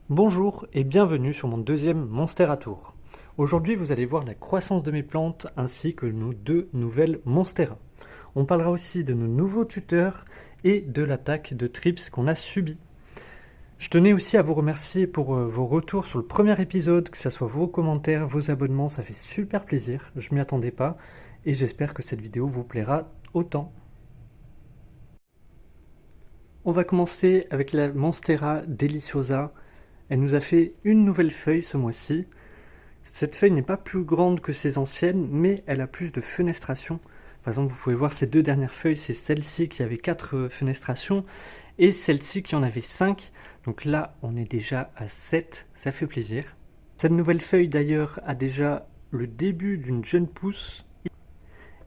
Bonjour et bienvenue sur mon deuxième Monstera Tour. Aujourd'hui, vous allez voir la croissance de mes plantes ainsi que nos deux nouvelles Monstera. On parlera aussi de nos nouveaux tuteurs et de l'attaque de Trips qu'on a subie. Je tenais aussi à vous remercier pour vos retours sur le premier épisode, que ce soit vos commentaires, vos abonnements, ça fait super plaisir, je m'y attendais pas et j'espère que cette vidéo vous plaira autant. On va commencer avec la Monstera Deliciosa. Elle nous a fait une nouvelle feuille ce mois-ci. Cette feuille n'est pas plus grande que ses anciennes, mais elle a plus de fenestration. Par exemple, vous pouvez voir ces deux dernières feuilles, c'est celle-ci qui avait 4 fenestrations et celle-ci qui en avait 5. Donc là, on est déjà à 7, ça fait plaisir. Cette nouvelle feuille d'ailleurs a déjà le début d'une jeune pousse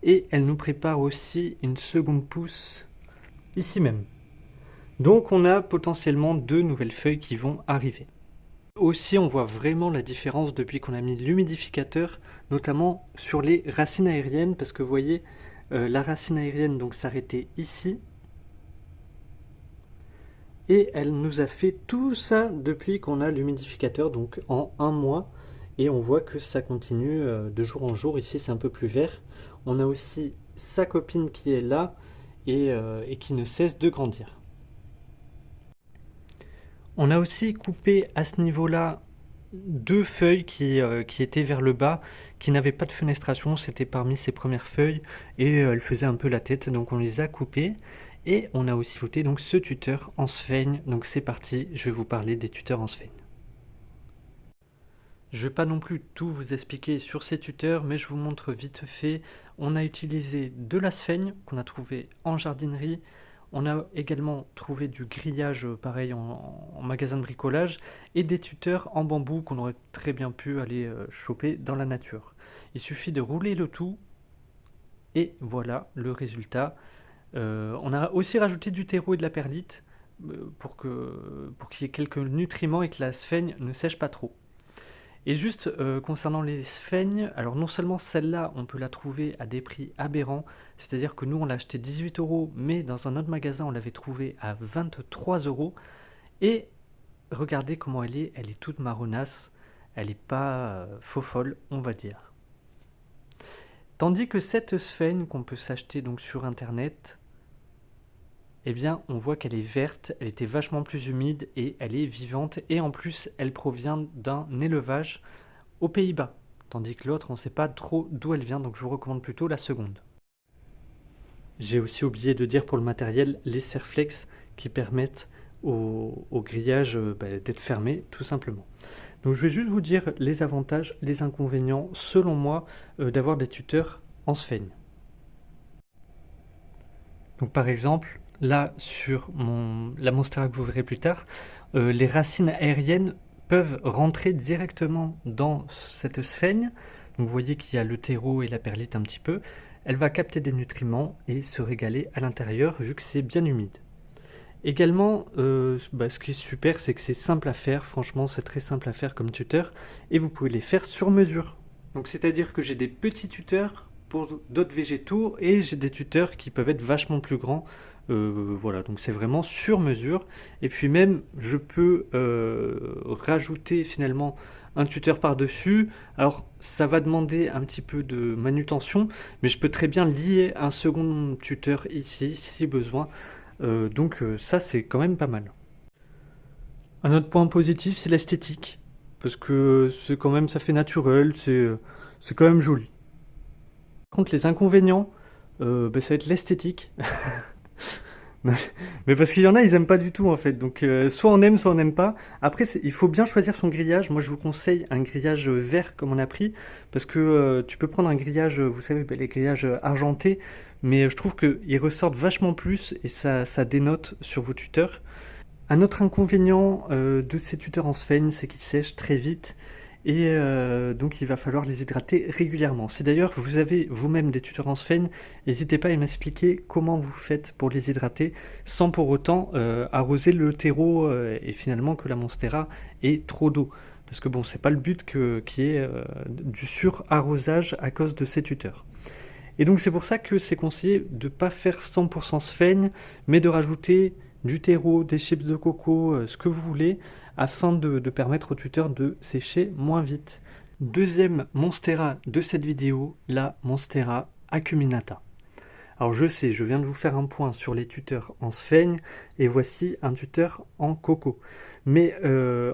et elle nous prépare aussi une seconde pousse ici même. Donc on a potentiellement 2 nouvelles feuilles qui vont arriver. Aussi on voit vraiment la différence depuis qu'on a mis l'humidificateur, notamment sur les racines aériennes, parce que vous voyez la racine aérienne donc s'arrêtait ici. Et elle nous a fait tout ça depuis qu'on a l'humidificateur, donc en un mois. Et on voit que ça continue de jour en jour. Ici c'est un peu plus vert. On a aussi sa copine qui est là et qui ne cesse de grandir. On a aussi coupé à ce niveau-là 2 feuilles qui étaient vers le bas, qui n'avaient pas de fenestration, c'était parmi ces premières feuilles, et elles faisaient un peu la tête, donc on les a coupées. Et on a aussi ajouté donc ce tuteur en sphaigne, donc c'est parti, je vais vous parler des tuteurs en sphaigne. Je ne vais pas non plus tout vous expliquer sur ces tuteurs, mais je vous montre vite fait. On a utilisé de la sphaigne qu'on a trouvé en jardinerie. On a également trouvé du grillage pareil en magasin de bricolage et des tuteurs en bambou qu'on aurait très bien pu aller choper dans la nature. Il suffit de rouler le tout et voilà le résultat. On a aussi rajouté du terreau et de la perlite pour qu'il y ait quelques nutriments et que la sphaigne ne sèche pas trop. Et juste concernant les sphaigne, alors non seulement celle-là, on peut la trouver à des prix aberrants, c'est-à-dire que nous on l'a acheté 18 €, mais dans un autre magasin on l'avait trouvé à 23 €. Et regardez comment elle est toute marronasse, elle n'est pas faux folle, on va dire. Tandis que cette sphaigne qu'on peut s'acheter donc sur internet, eh bien on voit qu'elle est verte, elle était vachement plus humide et elle est vivante, et en plus elle provient d'un élevage aux Pays-Bas, tandis que l'autre on ne sait pas trop d'où elle vient, donc je vous recommande plutôt la seconde. J'ai aussi oublié de dire pour le matériel les serre-flex qui permettent au grillage d'être fermé tout simplement. Donc je vais juste vous dire les avantages, les inconvénients selon moi d'avoir des tuteurs en sphaigne. Donc par exemple, là sur la Monstera que vous verrez plus tard, les racines aériennes peuvent rentrer directement dans cette sphaigne. Donc vous voyez qu'il y a le terreau et la perlite un petit peu. Elle va capter des nutriments et se régaler à l'intérieur vu que c'est bien humide. Également, ce qui est super, c'est que c'est simple à faire. Franchement, c'est très simple à faire comme tuteur et vous pouvez les faire sur mesure. Donc c'est-à-dire que j'ai des petits tuteurs pour d'autres végétaux et j'ai des tuteurs qui peuvent être vachement plus grands. Voilà, donc c'est vraiment sur mesure. Et puis même, je peux rajouter finalement un tuteur par-dessus. Alors ça va demander un petit peu de manutention, mais je peux très bien lier un second tuteur ici si besoin. Donc ça c'est quand même pas mal. Un autre point positif, c'est l'esthétique, parce que c'est quand même, ça fait naturel, c'est quand même joli. Par contre, les inconvénients, ça va être l'esthétique. Mais parce qu'il y en a, ils aiment pas du tout en fait. Donc soit on aime, soit on n'aime pas. Après, il faut bien choisir son grillage. Moi, je vous conseille un grillage vert comme on a pris, parce que tu peux prendre un grillage, vous savez, les grillages argentés, mais je trouve qu'ils ressortent vachement plus et ça dénote sur vos tuteurs. Un autre inconvénient de ces tuteurs en sphaigne, c'est qu'ils sèchent très vite et donc il va falloir les hydrater régulièrement. Si d'ailleurs vous avez vous-même des tuteurs en sphaigne, n'hésitez pas à m'expliquer comment vous faites pour les hydrater sans pour autant arroser le terreau et finalement que la Monstera ait trop d'eau. Parce que bon, c'est pas le but qu'il y ait du surarrosage à cause de ces tuteurs. Et donc c'est pour ça que c'est conseillé de ne pas faire 100% sphaigne, mais de rajouter du terreau, des chips de coco, ce que vous voulez, afin de permettre au tuteur de sécher moins vite. Deuxième Monstera de cette vidéo, la Monstera acuminata. Alors je sais, je viens de vous faire un point sur les tuteurs en sphaigne, et voici un tuteur en coco. Mais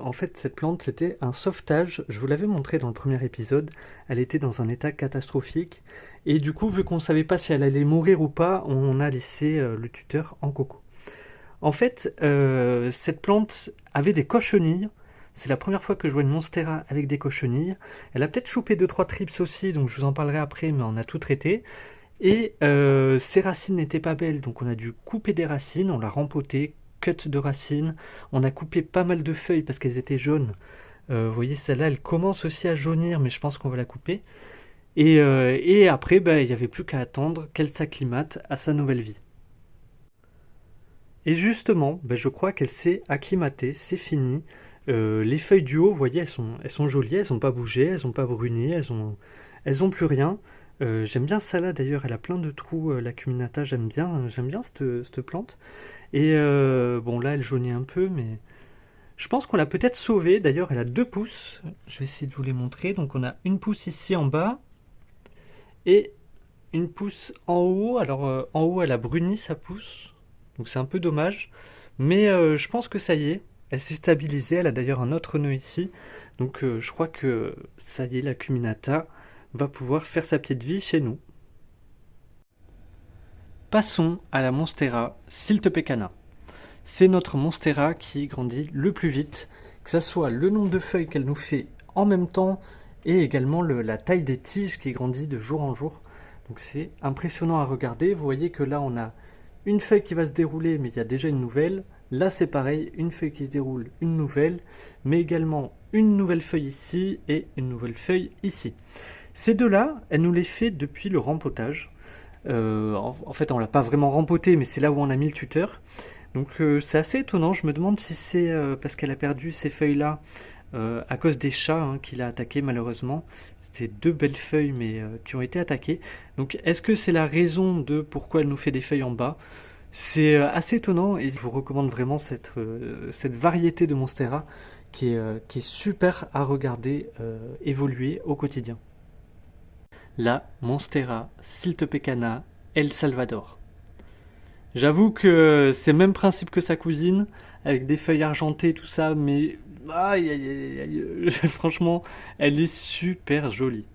en fait, cette plante, c'était un sauvetage. Je vous l'avais montré dans le premier épisode. Elle était dans un état catastrophique. Et du coup, vu qu'on ne savait pas si elle allait mourir ou pas, on a laissé le tuteur en coco. En fait, cette plante avait des cochenilles. C'est la première fois que je vois une monstera avec des cochenilles. Elle a peut-être chopé 2-3 trips aussi, donc je vous en parlerai après, mais on a tout traité. Et ses racines n'étaient pas belles, donc on a dû couper des racines, on l'a rempoté, cut de racines. On a coupé pas mal de feuilles parce qu'elles étaient jaunes. Vous voyez, celle-là, elle commence aussi à jaunir, mais je pense qu'on va la couper. Et après, il n'y avait plus qu'à attendre qu'elle s'acclimate à sa nouvelle vie. Et justement, je crois qu'elle s'est acclimatée, c'est fini. Les feuilles du haut, vous voyez, elles sont jolies, elles n'ont pas bougé, elles n'ont pas bruni, elles ont plus rien. J'aime bien ça là d'ailleurs, elle a plein de trous, l'acuminata, j'aime bien cette plante. Et bon là, elle jaunit un peu, mais je pense qu'on l'a peut-être sauvée. D'ailleurs, elle a 2 pouces. Je vais essayer de vous les montrer. Donc on a une pousse ici en bas et une pousse en haut. Alors en haut, elle a bruni sa pousse. Donc c'est un peu dommage. Mais je pense que ça y est, elle s'est stabilisée. Elle a d'ailleurs un autre nœud ici. Donc je crois que ça y est, l'acuminata va pouvoir faire sa petite vie chez nous. Passons à la Monstera siltepecana. C'est notre Monstera qui grandit le plus vite, que ce soit le nombre de feuilles qu'elle nous fait en même temps et également la taille des tiges qui grandit de jour en jour. Donc c'est impressionnant à regarder. Vous voyez que là on a une feuille qui va se dérouler, mais il y a déjà une nouvelle. Là c'est pareil, une feuille qui se déroule, une nouvelle, mais également une nouvelle feuille ici et une nouvelle feuille ici. Ces deux-là, elle nous les fait depuis le rempotage. En fait, on l'a pas vraiment rempoté, mais c'est là où on a mis le tuteur. Donc c'est assez étonnant. Je me demande si c'est parce qu'elle a perdu ces feuilles-là à cause des chats qui l'a attaqué malheureusement. C'était 2 belles feuilles, mais qui ont été attaquées. Donc est-ce que c'est la raison de pourquoi elle nous fait des feuilles en bas? C'est assez étonnant et je vous recommande vraiment cette variété de Monstera qui est super à regarder évoluer au quotidien. La Monstera siltepecana El Salvador. J'avoue que c'est le même principe que sa cousine, avec des feuilles argentées, tout ça, mais aïe, aïe, aïe, aïe. Franchement, elle est super jolie.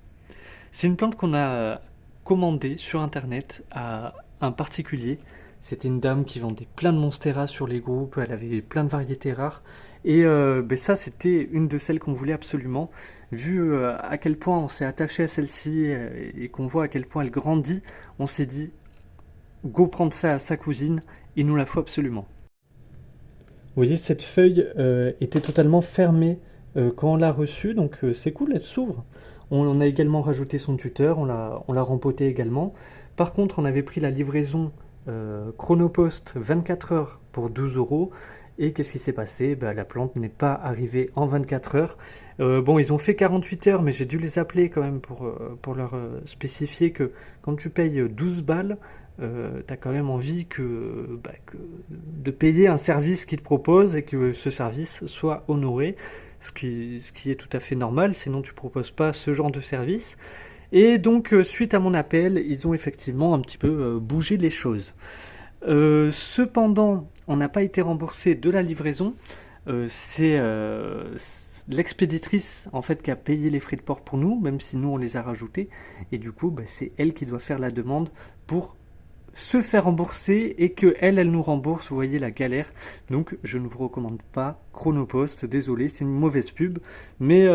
C'est une plante qu'on a commandée sur internet à un particulier. C'était une dame qui vendait plein de Monstera sur les groupes, elle avait plein de variétés rares. Et ça, c'était une de celles qu'on voulait absolument. Vu à quel point on s'est attaché à celle-ci et qu'on voit à quel point elle grandit, on s'est dit, go prendre ça à sa cousine, il nous la faut absolument. Vous voyez, cette feuille était totalement fermée quand on l'a reçue, donc c'est cool, elle s'ouvre. On a également rajouté son tuteur, on l'a rempoté également. Par contre, on avait pris la livraison Chronopost 24 heures pour 12 €. Et qu'est-ce qui s'est passé? La plante n'est pas arrivée en 24 heures. Bon, ils ont fait 48 heures, mais j'ai dû les appeler quand même pour leur spécifier que quand tu payes 12 balles, tu as quand même envie de payer un service qu'ils te proposent et que ce service soit honoré, ce qui est tout à fait normal, sinon tu ne proposes pas ce genre de service. Et donc, suite à mon appel, ils ont effectivement un petit peu bougé les choses. Cependant, on n'a pas été remboursé de la livraison. C'est l'expéditrice en fait qui a payé les frais de port pour nous, même si nous on les a rajoutés. Et du coup, c'est elle qui doit faire la demande pour se faire rembourser et que elle nous rembourse. Vous voyez la galère. Donc, je ne vous recommande pas Chronopost. Désolé, c'est une mauvaise pub, mais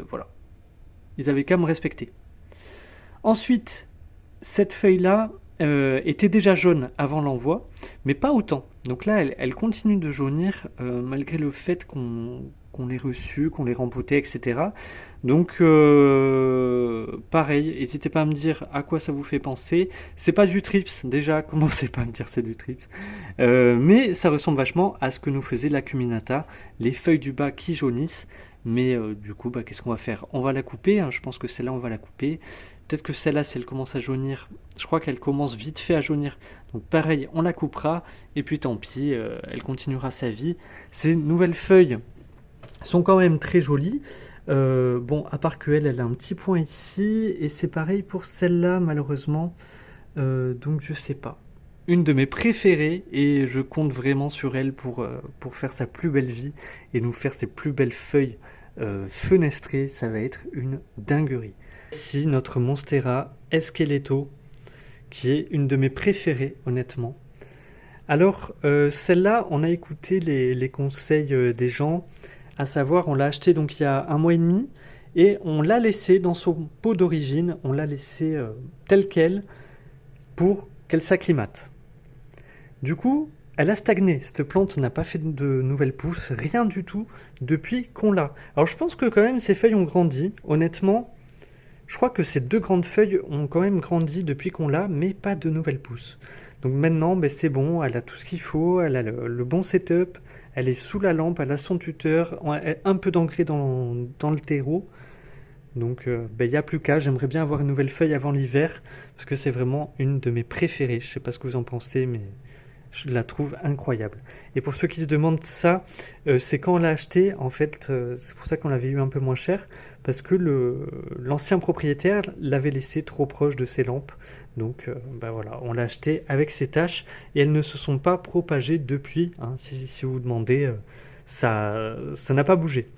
voilà. Ils avaient qu'à me respecter. Ensuite, cette feuille-là était déjà jaune avant l'envoi, mais pas autant. Donc là, elle continue de jaunir malgré le fait qu'on l'ait reçu, qu'on l'ait rempoté, etc. Donc, pareil, n'hésitez pas à me dire à quoi ça vous fait penser. C'est pas du trips, déjà, commencez pas à me dire c'est du trips. Mais ça ressemble vachement à ce que nous faisait l'acuminata, les feuilles du bas qui jaunissent. Mais du coup, qu'est-ce qu'on va faire? On va la couper, je pense que celle-là, on va la couper. Peut-être que celle-là, si elle commence à jaunir, je crois qu'elle commence vite fait à jaunir. Donc pareil, on la coupera, et puis tant pis, elle continuera sa vie. Ces nouvelles feuilles sont quand même très jolies. Bon, à part qu'elle, elle a un petit point ici, et c'est pareil pour celle-là, malheureusement. Donc je sais pas. Une de mes préférées, et je compte vraiment sur elle pour faire sa plus belle vie et nous faire ses plus belles feuilles fenestrées. Ça va être une dinguerie. Ici, notre Monstera Esqueleto, qui est une de mes préférées, honnêtement. Alors, celle-là, on a écouté les conseils des gens, à savoir, on l'a acheté donc il y a un mois et demi, et on l'a laissé dans son pot d'origine, on l'a laissé tel quel, pour qu'elle s'acclimate. Du coup, elle a stagné. Cette plante n'a pas fait de nouvelles pousses, rien du tout, depuis qu'on l'a. Alors je pense que quand même ces feuilles ont grandi. Honnêtement, je crois que ces deux grandes feuilles ont quand même grandi depuis qu'on l'a, mais pas de nouvelles pousses. Donc maintenant, ben, c'est bon, elle a tout ce qu'il faut, elle a le bon setup, elle est sous la lampe, elle a son tuteur, un peu d'engrais dans le terreau. Donc ben, il n'y a plus qu'à, j'aimerais bien avoir une nouvelle feuille avant l'hiver, parce que c'est vraiment une de mes préférées. Je sais pas ce que vous en pensez, mais je la trouve incroyable. Et pour ceux qui se demandent ça, c'est quand on l'a acheté, en fait, c'est pour ça qu'on l'avait eu un peu moins cher, parce que l'ancien propriétaire l'avait laissé trop proche de ses lampes. Donc ben voilà, on l'a acheté avec ses taches, et elles ne se sont pas propagées depuis, hein, si vous vous demandez, ça n'a pas bougé.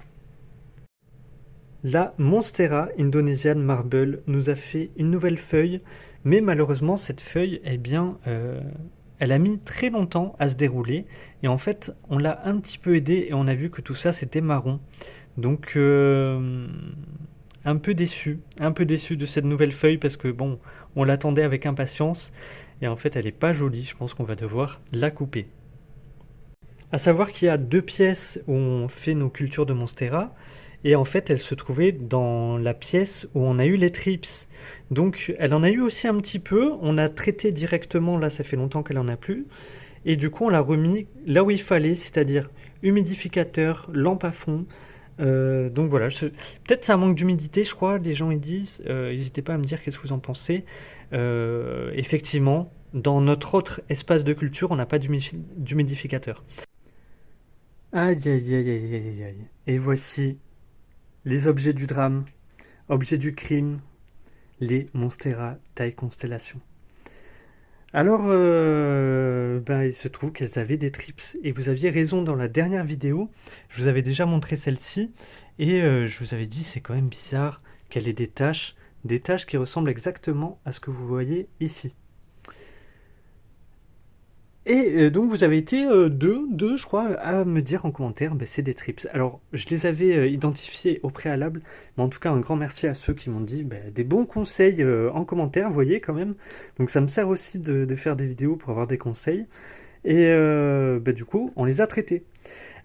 La Monstera Indonesian Marble nous a fait une nouvelle feuille, mais malheureusement cette feuille, eh bien, elle a mis très longtemps à se dérouler, et en fait on l'a un petit peu aidé, et on a vu que tout ça c'était marron. Donc un peu déçu de cette nouvelle feuille, parce que bon, on l'attendait avec impatience, et en fait elle est pas jolie, je pense qu'on va devoir la couper. À savoir qu'il y a deux pièces où on fait nos cultures de Monstera, et en fait elle se trouvait dans la pièce où on a eu les trips. Donc elle en a eu aussi un petit peu, on a traité directement, là ça fait longtemps qu'elle en a plus, et du coup on l'a remis là où il fallait, c'est-à-dire humidificateur, lampe à fond. Donc voilà, peut-être ça manque d'humidité, je crois, les gens ils disent, n'hésitez pas à me dire qu'est-ce que vous en pensez. Effectivement, dans notre autre espace de culture, on n'a pas d'humidificateur. Aïe aïe aïe aïe aïe aïe. Et voici les objets du drame, objets du crime, les Monstera taille constellation. Alors, ben, il se trouve qu'elles avaient des trips. Et vous aviez raison dans la dernière vidéo, je vous avais déjà montré celle-ci, et je vous avais dit c'est quand même bizarre qu'elle ait des taches qui ressemblent exactement à ce que vous voyez ici. Et donc vous avez été deux, je crois, à me dire en commentaire, ben, c'est des trips. Alors je les avais identifiés au préalable, mais en tout cas un grand merci à ceux qui m'ont dit ben, des bons conseils en commentaire, vous voyez quand même. Donc ça me sert aussi de faire des vidéos pour avoir des conseils. Et ben, du coup, on les a traités.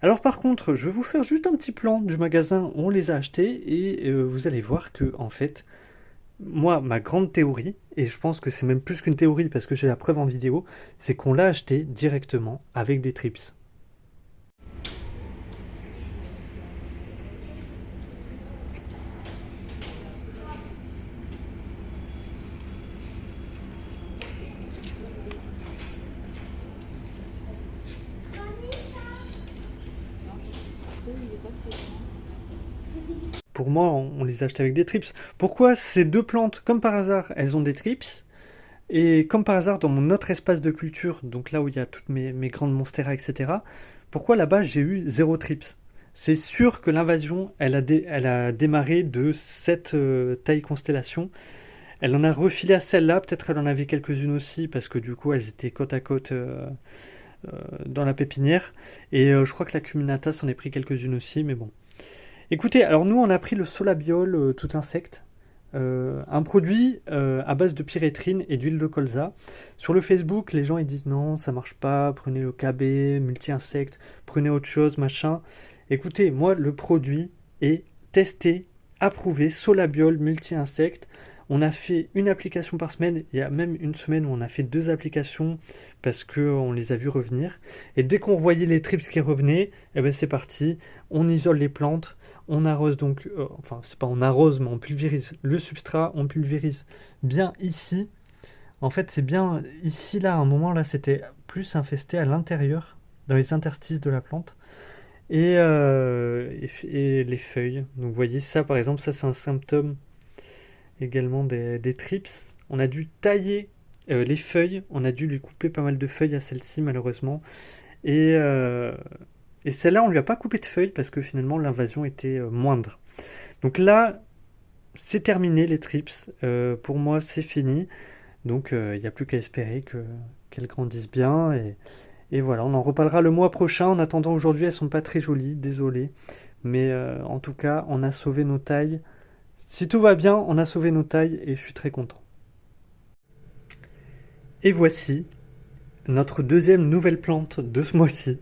Alors par contre, je vais vous faire juste un petit plan du magasin où on les a achetés, et vous allez voir que en fait, moi, ma grande théorie, et je pense que c'est même plus qu'une théorie parce que j'ai la preuve en vidéo, c'est qu'on l'a acheté directement avec des trips. Pour moi, on les a achetés avec des trips. Pourquoi ces deux plantes, comme par hasard, elles ont des trips? Et comme par hasard, dans mon autre espace de culture, donc là où il y a toutes mes grandes monstera, etc., pourquoi là-bas j'ai eu zéro trips? C'est sûr que l'invasion, elle a démarré de cette taille constellation. Elle en a refilé à celle-là, peut-être elle en avait quelques-unes aussi, parce que du coup elles étaient côte à côte dans la pépinière. Et je crois que la Cuminata s'en est pris quelques-unes aussi, mais bon. Écoutez, alors nous on a pris le Solabiol tout insecte, un produit à base de pyrétrine et d'huile de colza. Sur le Facebook, les gens ils disent non, ça marche pas, prenez le KB, multi-insecte, prenez autre chose, machin. Écoutez, moi le produit est testé, approuvé, Solabiol multi-insecte. On a fait une application par semaine. Il y a même une semaine où on a fait 2 applications parce qu'on les a vus revenir. Et dès qu'on voyait les trips qui revenaient, eh ben c'est parti. On isole les plantes. On arrose donc, enfin c'est pas on arrose, mais on pulvérise le substrat. On pulvérise bien ici. En fait, c'est bien ici, là, à un moment, là, c'était plus infesté à l'intérieur, dans les interstices de la plante, et les feuilles. Donc, vous voyez, ça, par exemple, ça, c'est un symptôme également des trips. On a dû tailler les feuilles, on a dû lui couper pas mal de feuilles à celle-ci, malheureusement. Et, euh, et celle-là, on lui a pas coupé de feuilles parce que finalement, l'invasion était moindre. Donc là, c'est terminé, les trips. Pour moi, c'est fini. Donc il n'y a plus qu'à espérer qu'elles grandissent bien. Et voilà, on en reparlera le mois prochain. En attendant, aujourd'hui, elles sont pas très jolies, désolé. Mais en tout cas, on a sauvé nos tailles. Si tout va bien, on a sauvé nos tailles et je suis très content. Et voici notre deuxième nouvelle plante de ce mois-ci.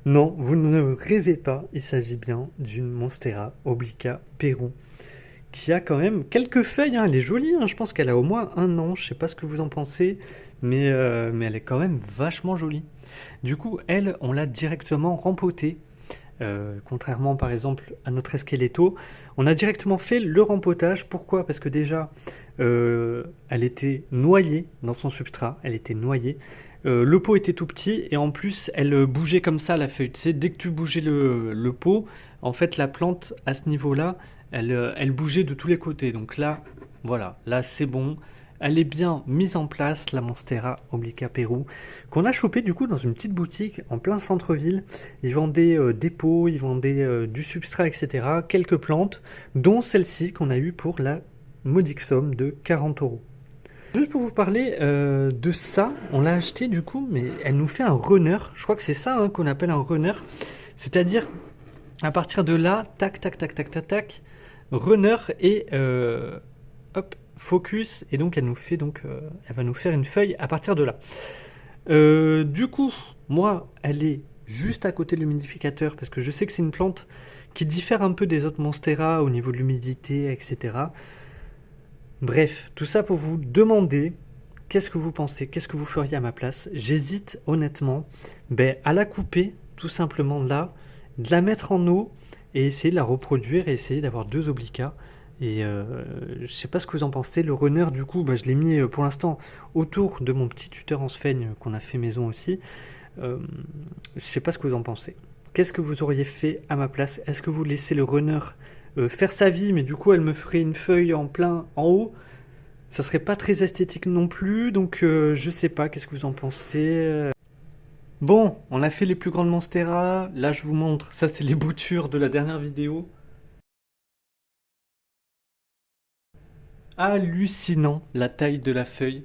Non, vous ne rêvez pas, il s'agit bien d'une Monstera obliqua Pérou, qui a quand même quelques feuilles, hein. Elle est jolie, hein. Je pense qu'elle a au moins 1 an, je sais pas ce que vous en pensez, mais elle est quand même vachement jolie. Du coup, elle, on l'a directement rempotée, contrairement par exemple à notre esqueleto. On a directement fait le rempotage, pourquoi? Parce que déjà, elle était noyée dans son substrat, elle était noyée. Le pot était tout petit et en plus elle bougeait comme ça la feuille. Tu sais, dès que tu bougeais le pot, en fait la plante à ce niveau-là, elle bougeait de tous les côtés. Donc là, voilà, là c'est bon. Elle est bien mise en place, la Monstera obliqua Pérou, qu'on a chopé du coup dans une petite boutique en plein centre-ville. Ils vendaient des pots, ils vendaient du substrat, etc. Quelques plantes, dont celle-ci qu'on a eue pour la modique somme de 40 €. Juste pour vous parler de ça, on l'a acheté du coup, mais elle nous fait un runner. Je crois que c'est ça, hein, qu'on appelle un runner. C'est-à-dire, à partir de là, tac, tac, tac, tac, tac, tac, runner et hop, focus. Et donc, elle va nous faire une feuille à partir de là. Du coup, moi, elle est juste à côté de l'humidificateur parce que je sais que c'est une plante qui diffère un peu des autres Monstera au niveau de l'humidité, etc. Bref, tout ça pour vous demander qu'est-ce que vous pensez, qu'est-ce que vous feriez à ma place. J'hésite honnêtement à la couper tout simplement là, de la mettre en eau et essayer de la reproduire et essayer d'avoir 2 obliquats. Et je sais pas ce que vous en pensez. Le runner du coup, je l'ai mis pour l'instant autour de mon petit tuteur en sphaigne qu'on a fait maison aussi. Je sais pas ce que vous en pensez. Qu'est-ce que vous auriez fait à ma place? Est-ce que vous laissez le runner faire sa vie, mais du coup elle me ferait une feuille en plein en haut, ça serait pas très esthétique non plus, donc je sais pas, qu'est-ce que vous en pensez? Bon, on a fait les plus grandes Monstera, là je vous montre, ça c'est les boutures de la dernière vidéo. Hallucinant la taille de la feuille.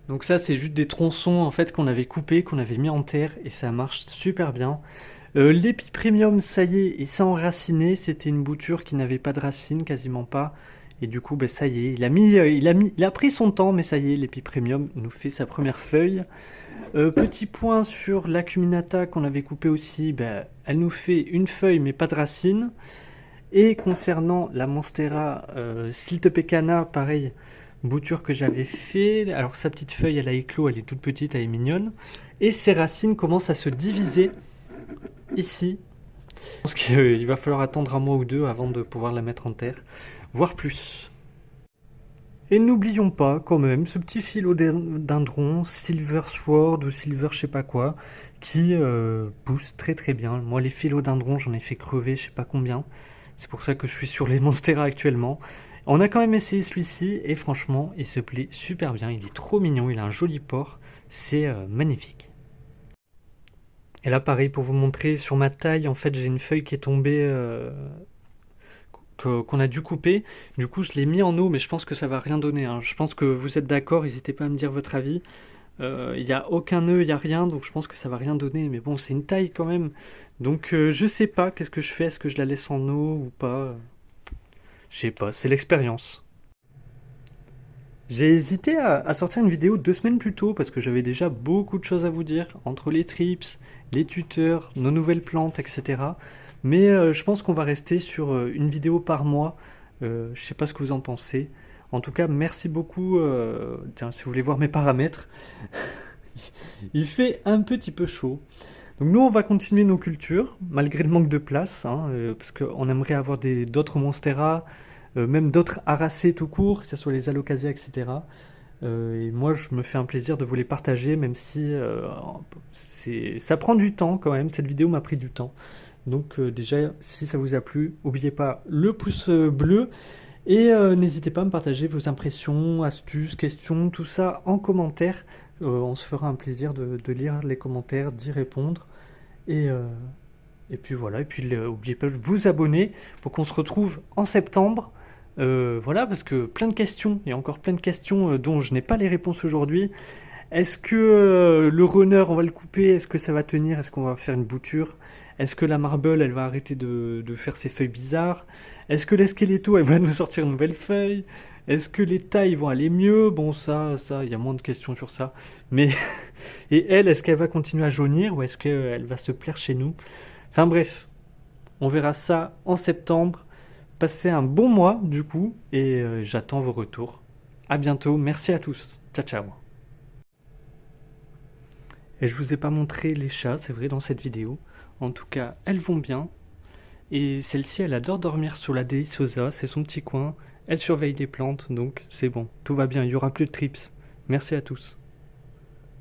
Donc ça c'est juste des tronçons en fait qu'on avait coupés, qu'on avait mis en terre et ça marche super bien. L'épi premium, ça y est, il s'est enraciné. C'était une bouture qui n'avait pas de racines, quasiment pas. Et du coup, ça y est, il a pris son temps, mais ça y est, l'épi premium nous fait sa première feuille. Petit point sur l'acuminata qu'on avait coupé aussi, elle nous fait une feuille, mais pas de racines. Et concernant la Monstera Siltepecana, pareil, bouture que j'avais fait. Alors sa petite feuille, elle a éclos, elle est toute petite, elle est mignonne. Et ses racines commencent à se diviser ici. Je pense qu'il va falloir attendre 1 mois ou 2 avant de pouvoir la mettre en terre, voire plus. Et n'oublions pas quand même ce petit philodendron, Silver Sword ou Silver je sais pas quoi, qui pousse très très bien. Moi les philodendrons j'en ai fait crever je sais pas combien. C'est pour ça que je suis sur les Monstera actuellement. On a quand même essayé celui-ci et franchement il se plaît super bien. Il est trop mignon, il a un joli port, c'est magnifique. Et là, pareil, pour vous montrer sur ma taille, en fait, j'ai une feuille qui est tombée, qu'on a dû couper. Du coup, je l'ai mis en eau, mais je pense que ça va rien donner, hein. Je pense que vous êtes d'accord, n'hésitez pas à me dire votre avis. Il n'y a aucun nœud, il n'y a rien, donc je pense que ça va rien donner. Mais bon, c'est une taille quand même. Donc, je sais pas, qu'est-ce que je fais? Est-ce que je la laisse en eau ou pas? Je sais pas, c'est l'expérience. J'ai hésité à sortir une vidéo 2 semaines plus tôt parce que j'avais déjà beaucoup de choses à vous dire entre les trips, les tuteurs, nos nouvelles plantes, etc. Mais je pense qu'on va rester sur une vidéo par mois Je sais pas ce que vous en pensez. En tout cas, merci beaucoup. Tiens, si vous voulez voir mes paramètres, il fait un petit peu chaud. Donc nous, on va continuer nos cultures, malgré le manque de place, hein, parce qu'on aimerait avoir d'autres Monstera, même d'autres Aracées tout court, que ce soit les Alocasia, etc. Et moi, je me fais un plaisir de vous les partager, même si ça prend du temps quand même. Cette vidéo m'a pris du temps. Donc déjà, si ça vous a plu, n'oubliez pas le pouce bleu et n'hésitez pas à me partager vos impressions, astuces, questions, tout ça en commentaire. On se fera un plaisir de lire les commentaires, d'y répondre. Et, euh, et puis voilà, et puis n'oubliez pas de vous abonner pour qu'on se retrouve en septembre. Voilà, parce que plein de questions, il y a encore plein de questions dont je n'ai pas les réponses aujourd'hui. Est-ce que le runner, on va le couper? Est-ce que ça va tenir? Est-ce qu'on va faire une bouture? Est-ce que la marble, elle va arrêter de faire ses feuilles bizarres? Est-ce que l'esqueletto, elle va nous sortir une nouvelle feuille? Est-ce que les tailles vont aller mieux? Bon, ça, il y a moins de questions sur ça. Mais, et elle, est-ce qu'elle va continuer à jaunir ou est-ce qu'elle va se plaire chez nous? Enfin bref, on verra ça en septembre. Passez un bon mois, du coup, et j'attends vos retours. À bientôt, merci à tous. Ciao, ciao. Et je vous ai pas montré les chats, c'est vrai, dans cette vidéo. En tout cas, elles vont bien. Et celle-ci, elle adore dormir sous la déliciosa, c'est son petit coin. Elle surveille les plantes, donc c'est bon, tout va bien, il y aura plus de trips. Merci à tous.